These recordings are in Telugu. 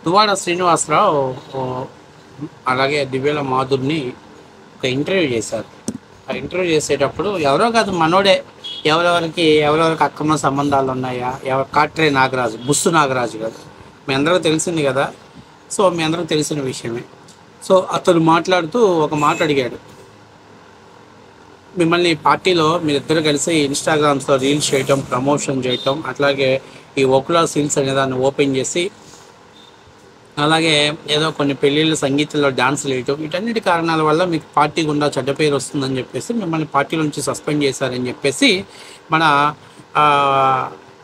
దువ్వాడ శ్రీనివాసరావు ఓ, అలాగే దివ్యల మాధుర్ని ఒక ఇంటర్వ్యూ చేశారు. ఆ ఇంటర్వ్యూ చేసేటప్పుడు ఎవరో కాదు మనోడే, ఎవరెవరికి అక్రమ సంబంధాలు ఉన్నాయా, కాట్రే నాగరాజు, బుస్సు నాగరాజు కాదు, మీ అందరికీ తెలిసింది కదా. సో మీ అందరికీ తెలిసిన విషయమే. సో అతను మాట్లాడుతూ ఒక మాట అడిగాడు, మిమ్మల్ని పార్టీలో మీరిద్దరు కలిసి ఇన్స్టాగ్రామ్స్లో రీల్స్ చేయటం, ప్రమోషన్ చేయటం, అట్లాగే ఈ ఓకులా సీల్స్ అనే దాన్ని ఓపెన్ చేసి, అలాగే ఏదో కొన్ని పెళ్ళిళ్ళ సంగీతంలో డాన్సులు వేయటం, వీటన్నిటి కారణాల వల్ల మీకు పార్టీ గుండా చెడ్డ పేరు వస్తుందని చెప్పేసి మిమ్మల్ని పార్టీ నుంచి సస్పెండ్ చేశారని చెప్పేసి మన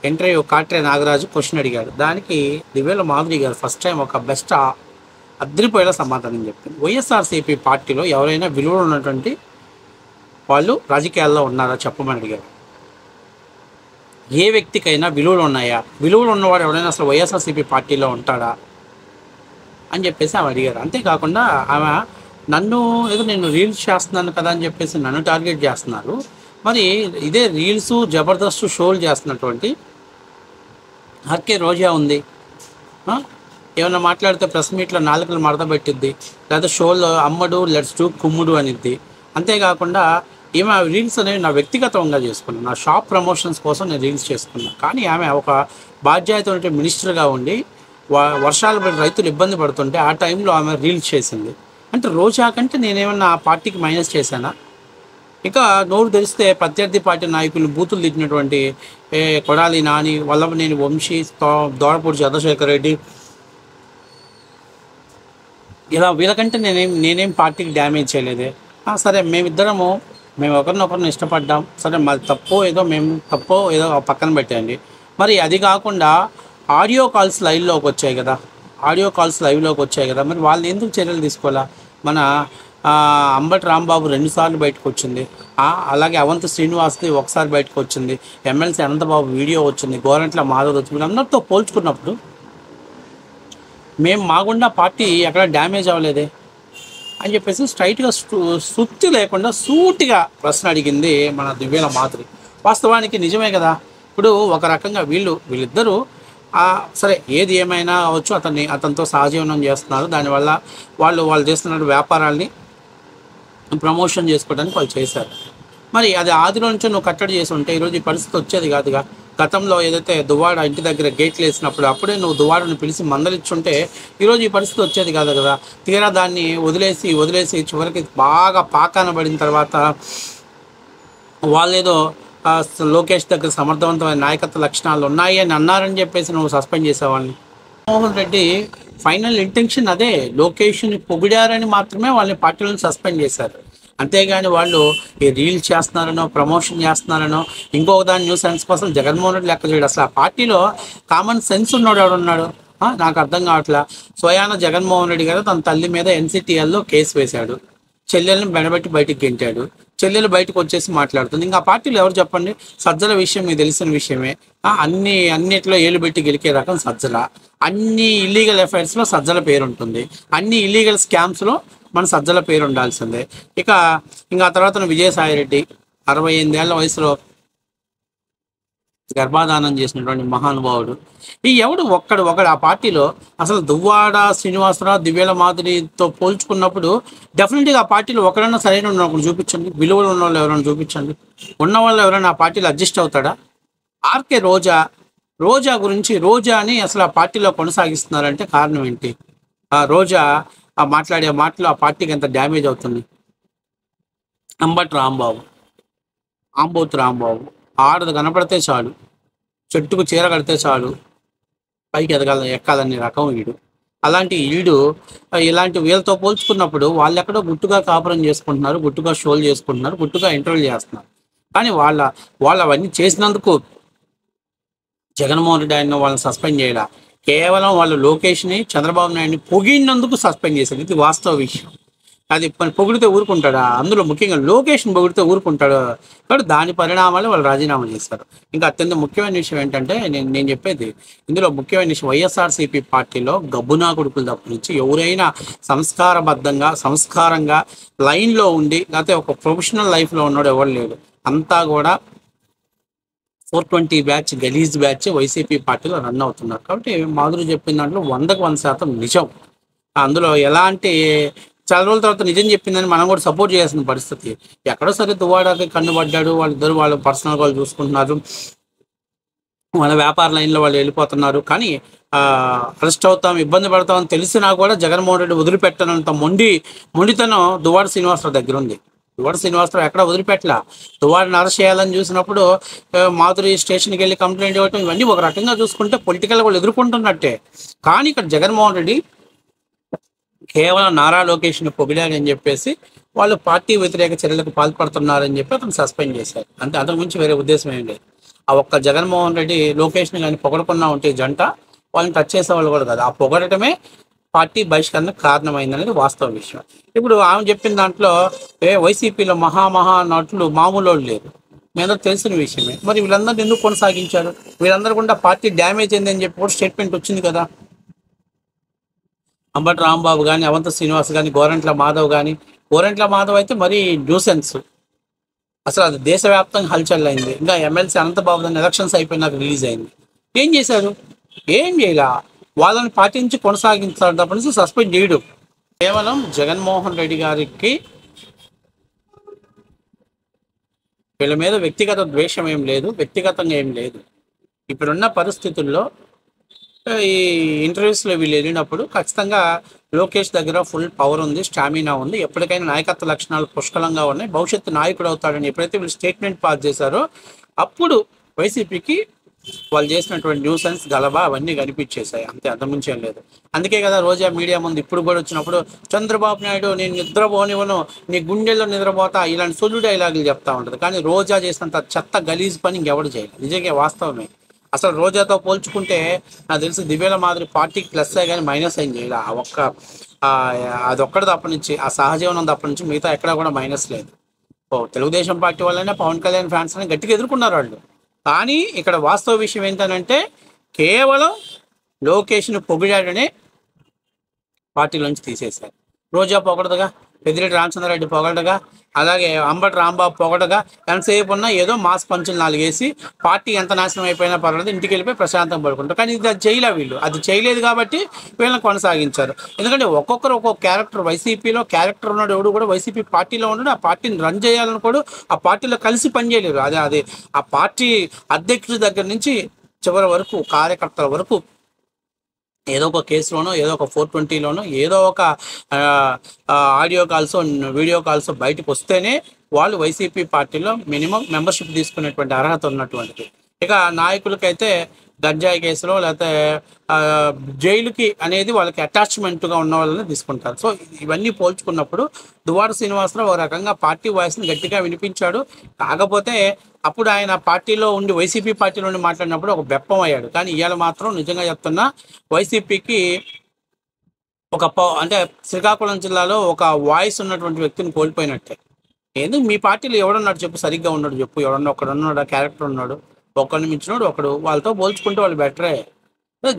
ఇంటర్వ్యూ కాట్రే నాగరాజు క్వశ్చన్ అడిగాడు. దానికి దివ్యల మాధురి గారు ఫస్ట్ టైం ఒక బెస్ట్ అద్రిపోయేలా సమాధానం చెప్పింది. వైఎస్ఆర్సీపీ పార్టీలో ఎవరైనా విలువలు ఉన్నటువంటి వాళ్ళు రాజకీయాల్లో ఉన్నారా చెప్పమని అడిగారు. ఏ వ్యక్తికైనా విలువలు ఉన్నాయా, విలువలు ఉన్నవాడు ఎవరైనా అసలు వైఎస్ఆర్సీపీ పార్టీలో ఉంటాడా అని చెప్పేసి ఆమె అడిగారు. అంతేకాకుండా ఆమె నన్ను ఏదో నేను రీల్స్ చేస్తున్నాను కదా అని చెప్పేసి నన్ను టార్గెట్ చేస్తున్నారు, మరి ఇదే రీల్స్ జబర్దస్త్ షోలు చేస్తున్నటువంటి హక్కే రోజా ఉంది, ఏమన్నా మాట్లాడితే ప్రెస్ మీట్లో నాలుకలు మడత పెట్టిద్ది, లేదా షోలో అమ్మడు లెట్స్ డూ కుమ్ముడు అనిద్ది. అంతేకాకుండా ఈమె రీల్స్ అనేవి నా వ్యక్తిగతంగా చేసుకున్నాను, నా షాప్ ప్రమోషన్స్ కోసం నేను రీల్స్ చేసుకున్నాను. కానీ ఆమె ఒక బాధ్యత మినిస్టర్గా ఉండి వర్షాలు పడి రైతులు ఇబ్బంది పడుతుంటే ఆ టైంలో ఆమె రీల్స్ చేసింది. అంటే రోజా కంటే నేనేమన్నా ఆ పార్టీకి మైనస్ చేశానా? ఇక నోరు తెరిస్తే ప్రత్యర్థి పార్టీ నాయకులు బూతులు తిట్టినటువంటి కొడాలి నాని, వల్లభనేని వంశీ, దోడపూడి చంద్రశేఖర్ రెడ్డి, ఇలా వీళ్ళకంటే నేనేం పార్టీకి డ్యామేజ్ చేయలేదే. సరే మేము ఒకరినొకరిని ఇష్టపడ్డాం, సరే మాది తప్పో ఏదో పక్కన పెట్టండి. మరి అది కాకుండా ఆడియో కాల్స్ లైవ్లోకి వచ్చాయి కదా, మరి వాళ్ళని ఎందుకు చర్యలు తీసుకోవాలా? మన అంబటి రాంబాబు 2 సార్లు బయటకు వచ్చింది, అలాగే అవంతి శ్రీనివాస్ది ఒకసారి బయటకు వచ్చింది, ఎమ్మెల్సీ అనంతబాబు వీడియో వచ్చింది, గోరంట్ల మాధవ్ వచ్చింది. అందరితో పోల్చుకున్నప్పుడు మేము మాగుండా పార్టీ ఎక్కడ డ్యామేజ్ అవ్వలేదే అని చెప్పేసి స్ట్రైట్గా సుత్తి లేకుండా సూటిగా ప్రశ్న అడిగింది మన దివ్యల మాధురి. వాస్తవానికి నిజమే కదా. ఇప్పుడు ఒక రకంగా వీళ్ళిద్దరూ సరే ఏది ఏమైనా అవచ్చు, అతనితో సహజీవనం చేస్తున్నారు, దానివల్ల వాళ్ళు చేస్తున్న వ్యాపారాల్ని ప్రమోషన్ చేసుకోవడానికి వాళ్ళు చేశారు. మరి అది ఆదిలో నుంచి నువ్వు కట్టడి చేసి ఉంటే ఈరోజు ఈ పరిస్థితి వచ్చేది కాదుగా. గతంలో ఏదైతే దువ్వాడ ఇంటి దగ్గర గేట్లు వేసినప్పుడు అప్పుడే నువ్వు దువ్వాడని పిలిచి మందలిచ్చుంటే ఈరోజు ఈ పరిస్థితి వచ్చేది కాదు కదా. తీరా దాన్ని వదిలేసి చివరికి బాగా పాకాన పడిన తర్వాత వాళ్ళేదో లోకేష్ దగ్గర సమర్థవంతమైన నాయకత్వ లక్షణాలు ఉన్నాయి అని అన్నారని చెప్పేసి నువ్వు సస్పెండ్ చేసేవాళ్ళని. జగన్మోహన్ రెడ్డి ఫైనల్ ఇంటెన్షన్ అదే, లోకేష్ని పొగిడారని మాత్రమే వాళ్ళని పార్టీలను సస్పెండ్ చేశారు. అంతేగాని వాళ్ళు ఈ రీల్స్ చేస్తున్నారనో ప్రమోషన్ చేస్తున్నారనో ఇంకొక దాని న్యూస్ సెన్స్ కోసం జగన్మోహన్ రెడ్డి లెక్క చేయడు. అసలు ఆ పార్టీలో కామన్ సెన్స్ ఉన్నాడు ఎవడున్నాడు నాకు అర్థం కావట్లా. స్వయాన జగన్మోహన్ రెడ్డి గారు తన తల్లి మీద ఎన్సిటిఎల్లో కేసు వేశాడు, చెల్లెల్ని బెడబెట్టి బయటికి గెంటాడు, చెల్లెలు బయటకు వచ్చేసి మాట్లాడుతుంది. ఇంకా ఆ పార్టీలో ఎవరు చెప్పండి? సజ్జల విషయం మీకు తెలిసిన విషయమే. అన్నిట్లో ఏలు పెట్టి గెలికే రకం సజ్జల. అన్ని ఇల్లీగల్ అఫైర్స్లో సజ్జల పేరు ఉంటుంది, అన్ని ఇల్లీగల్ స్కామ్స్లో మన సజ్జల పేరు ఉండాల్సిందే. ఇంకా ఆ తర్వాత విజయసాయిరెడ్డి 68 ఏళ్ల వయసులో గర్భాధానం చేసినటువంటి మహానుభావుడు. ఎవడు ఒకడు ఆ పార్టీలో అసలు దువ్వాడ శ్రీనివాసరావు దివ్యల మాధురితో పోల్చుకున్నప్పుడు డెఫినెట్గా ఆ పార్టీలో ఒకరైనా సరైన ఒకరు చూపించండి, విలువలు ఉన్న వాళ్ళు ఎవరైనా చూపించండి. ఉన్నవాళ్ళు ఎవరైనా ఆ పార్టీలో అడ్జస్ట్ అవుతాడా? ఆర్కే రోజా గురించి రోజాని అసలు ఆ పార్టీలో కొనసాగిస్తున్నారంటే కారణం ఏంటి? ఆ రోజా మాట్లాడే మాటలు ఆ పార్టీకి ఎంత డ్యామేజ్ అవుతుంది. ఆంబోతు రాంబాబు ఆడది కనపడితే చాలు, చెట్టుకు చీర కడితే చాలు, పైకి ఎక్కాలనే రకం వీడు. అలాంటి ఇలాంటి వీళ్ళతో పోల్చుకున్నప్పుడు వాళ్ళు ఎక్కడో గుట్టుగా కాపురం చేసుకుంటున్నారు, గుట్టుగా షోలు చేసుకుంటున్నారు, గుట్టుగా ఇంటర్వ్యూలు చేస్తున్నారు. కానీ వాళ్ళు అవన్నీ చేసినందుకు జగన్మోహన్ రెడ్డి ఆయన వాళ్ళని సస్పెండ్ చేయాల. కేవలం వాళ్ళు లోకేష్ని చంద్రబాబు నాయుడిని పొగిడినందుకు సస్పెండ్ చేశారు. ఇది వాస్తవ విషయం. అది పొగిడితే ఊరుకుంటాడా? అందులో ముఖ్యంగా లోకేష్ని పొగిడితే ఊరుకుంటాడు కాబట్టి దాని పరిణామాలు వాళ్ళు రాజీనామా చేశారు. ఇంకా అత్యంత ముఖ్యమైన విషయం ఏంటంటే నేను చెప్పేది ఇందులో ముఖ్యమైన విషయం, వైఎస్ఆర్సీపీ పార్టీలో గబ్బునా కొడుకులు తప్ప నుంచి ఎవరైనా సంస్కారంగా లైన్లో ఉండి లేకపోతే ఒక ప్రొఫెషనల్ లైఫ్లో ఉన్నాడు ఎవరు లేడు. అంతా కూడా 420 బ్యాచ్ గలీజ్ బ్యాచ్ వైసీపీ పార్టీలో రన్ అవుతున్నారు. కాబట్టి మాధురి చెప్పిన దాంట్లో 100% నిజం. అందులో ఎలాంటి చాలా రోజుల తర్వాత నిజం చెప్పిందని మనం కూడా సపోర్ట్ చేయాల్సిన పరిస్థితి. ఎక్కడో సరే దువ్వాడకి కన్నుబడ్డాడు, వాళ్ళిద్దరు వాళ్ళ పర్సనల్ వాళ్ళు చూసుకుంటున్నారు, వాళ్ళ వ్యాపార లైన్లో వాళ్ళు వెళ్ళిపోతున్నారు. కానీ అరెస్ట్ అవుతాం, ఇబ్బంది పడతామని తెలిసినా కూడా జగన్మోహన్ రెడ్డి వదిలిపెట్టనంత మొండితనం దువ్వాడ శ్రీనివాసరావు దగ్గర ఉంది. దువ్వాడ శ్రీనివాసరావు ఎక్కడ వదిలిపెట్టలా. దువ్వాడిని అరెస్ట్ చేయాలని చూసినప్పుడు మాధురి స్టేషన్కి వెళ్ళి కంప్లైంట్ ఇవ్వటం, ఇవన్నీ ఒక రకంగా చూసుకుంటే పొలిటికల్ వాళ్ళు ఎదుర్కొంటున్నట్టే. కానీ ఇక్కడ జగన్మోహన్ రెడ్డి కేవలం నారా లోకేష్ని పొగిడారని చెప్పేసి వాళ్ళు పార్టీ వ్యతిరేక చర్యలకు పాల్పడుతున్నారని చెప్పి అతను సస్పెండ్ చేశారు. అంటే అంతకు మించి వేరే ఉద్దేశం ఏం లేదు. ఆ ఒక్క జగన్మోహన్ రెడ్డి లోకేష్ని కానీ పొగడకుండా ఉంటే జంట వాళ్ళని టచ్ చేసేవాళ్ళు కూడా కాదు. ఆ పొగడటమే పార్టీ బహిష్కరణకు కారణమైందనేది వాస్తవ విషయం. ఇప్పుడు ఆమె చెప్పిన దాంట్లో వైసీపీలో మహా నటులు మామూలు వాళ్ళు లేరు, మీ అందరూ తెలిసిన విషయమే. మరి వీళ్ళందరూ ఎందుకు కొనసాగించారు? వీళ్ళందరూ కూడా పార్టీ డ్యామేజ్ అయిందని చెప్పి కూడా స్టేట్మెంట్ వచ్చింది కదా. అంబటి రాంబాబు కానీ, అవంత శ్రీనివాస్ కానీ, గోరంట్ల మాధవ్ అయితే మరీ న్యూసెన్స్. అసలు అది దేశవ్యాప్తంగా హల్చల్ అయింది. ఇంకా ఎమ్మెల్సీ అనంతబాబు దాని ఎలక్షన్స్ అయిపోయినాక రిలీజ్ అయింది. ఏం చేశారు? ఏం చేయాల. వాళ్ళని పార్టీ నుంచి కొనసాగించాలి తప్ప నుంచి సస్పెండ్ చేయడు. కేవలం జగన్మోహన్ రెడ్డి గారికి వీళ్ళ మీద వ్యక్తిగత ద్వేషం ఏం లేదు, వ్యక్తిగతంగా ఏం లేదు. ఇప్పుడున్న పరిస్థితుల్లో ఈ ఇంటర్వ్యూస్లో వీళ్ళు వెళ్ళినప్పుడు ఖచ్చితంగా లోకేష్ దగ్గర ఫుల్ పవర్ ఉంది, స్టామినా ఉంది, ఎప్పటికైనా నాయకత్వ లక్షణాలు పుష్కలంగా ఉన్నాయి, భవిష్యత్తు నాయకుడు అవుతాడని ఎప్పుడైతే వీళ్ళు స్టేట్మెంట్ పాస్ చేశారో అప్పుడు వైసీపీకి వాళ్ళు చేసినటువంటి న్యూసెన్స్ గలబా అవన్నీ కనిపించేశాయి. అంతే, అంతకుమించేం లేదు. అందుకే కదా రోజా మీడియా ముందు ఇప్పుడు కూడా వచ్చినప్పుడు చంద్రబాబు నాయుడు నేను నిద్రపోనివ్వను, నీ గుండెల్లో నిద్రపోతా, ఇలాంటి సొల్లు డైలాగులు చెప్తా ఉంటుంది. కానీ రోజా చేసినంత చెత్త గలీజ్ పని ఇంకెవడు చేయాలి. నిజంగా వాస్తవమే. అసలు రోజాతో పోల్చుకుంటే నాకు తెలిసి దివ్యాల మాదిరి పార్టీకి ప్లస్ అయ్యి కానీ మైనస్ ఏం చేయాలి. అదొక్కటి తప్ప నుంచి, ఆ సహజీవనం తప్ప నుంచి మిగతా ఎక్కడా కూడా మైనస్ లేదు. తెలుగుదేశం పార్టీ వాళ్ళైనా పవన్ కళ్యాణ్ ఫ్యాన్స్ అని గట్టిగా ఎదుర్కొన్నారు వాళ్ళు. కానీ ఇక్కడ వాస్తవ విషయం ఏంటంటే కేవలం లోకేష్ను పొగిడాడనే పార్టీలోంచి తీసేశారు. రోజా పొగడదుగా, పెద్దిరెడ్డి రామచంద్రారెడ్డి పొగడగా, అలాగే అంబటి రాంబాబు పొగడగా, ఎంతసేపు ఉన్నా ఏదో మాస్ పంచులు 4 వేసి పార్టీ ఎంత నాశనం అయిపోయినా పర్వాలేదు ఇంటికి వెళ్ళిపోయి ప్రశాంతంగా పడుకుంటారు. కానీ ఇది అది చేయలే, వీళ్ళు అది చేయలేదు కాబట్టి వీళ్ళని కొనసాగించారు. ఎందుకంటే ఒక్కొక్కరు ఒక్కొక్క క్యారెక్టర్, వైసీపీలో క్యారెక్టర్ ఉన్నాడు, ఎవడు కూడా వైసీపీ పార్టీలో ఉన్నాడు, ఆ పార్టీని రన్ చేయాలనుకోడు, ఆ పార్టీలో కలిసి పనిచేయలేరు. అదే ఆ పార్టీ అధ్యక్షుడి దగ్గర నుంచి చివరి వరకు కార్యకర్తల వరకు ఏదో ఒక కేసులోనో, ఏదో ఒక 420లోనో, ఏదో ఒక ఆడియో కాల్స్, వీడియో కాల్స్ బయటకు వస్తేనే వాళ్ళు వైసీపీ పార్టీలో మినిమం మెంబర్షిప్ తీసుకునేటువంటి అర్హత ఉన్నటువంటిది. ఇక నాయకులకైతే గంజాయి కేసులో లేకపోతే జైలుకి అనేది వాళ్ళకి అటాచ్మెంట్గా ఉన్న వాళ్ళని తీసుకుంటారు. సో ఇవన్నీ పోల్చుకున్నప్పుడు దువ్వాడ శ్రీనివాసరావు ఒక రకంగా పార్టీ వాయిస్ని గట్టిగా వినిపించాడు. కాకపోతే అప్పుడు ఆయన పార్టీలో ఉండి వైసీపీ పార్టీలో ఉండి మాట్లాడినప్పుడు ఒక బెప్పం అయ్యాడు. కానీ ఇవాళ మాత్రం నిజంగా చెప్తున్నా వైసీపీకి అంటే శ్రీకాకుళం జిల్లాలో ఒక వాయిస్ ఉన్నటువంటి వ్యక్తిని కోల్పోయినట్టే. ఎందుకు మీ పార్టీలో ఎవడున్నాడు చెప్పు, సరిగ్గా ఉన్నాడు చెప్పు, ఎవడన్నా ఒకడున్నాడు, క్యారెక్టర్ ఉన్నాడు, ఒకరిని మించినోడు ఒకడు, వాళ్ళతో పోల్చుకుంటే వాళ్ళు బెటరే.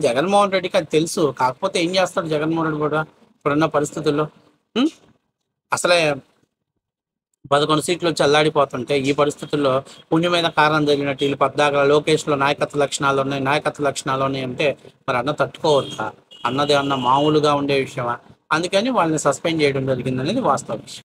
జగన్మోహన్ రెడ్డికి అది తెలుసు. కాకపోతే ఏం చేస్తాడు జగన్మోహన్ రెడ్డి కూడా ఇప్పుడున్న పరిస్థితుల్లో? అసలే 11 సీట్లు వచ్చి అల్లాడిపోతుంటే ఈ పరిస్థితుల్లో పుణ్యం మీద కారణం జరిగినట్టు వీళ్ళు పద్దాక లోకేష్లో నాయకత్వ లక్షణాలు ఉన్నాయి అంటే మరి అన్న తట్టుకోవద్దా? అన్నది అన్న మామూలుగా ఉండే విషయమా? అందుకని వాళ్ళని సస్పెండ్ చేయడం జరిగిందనేది వాస్తవ విషయం.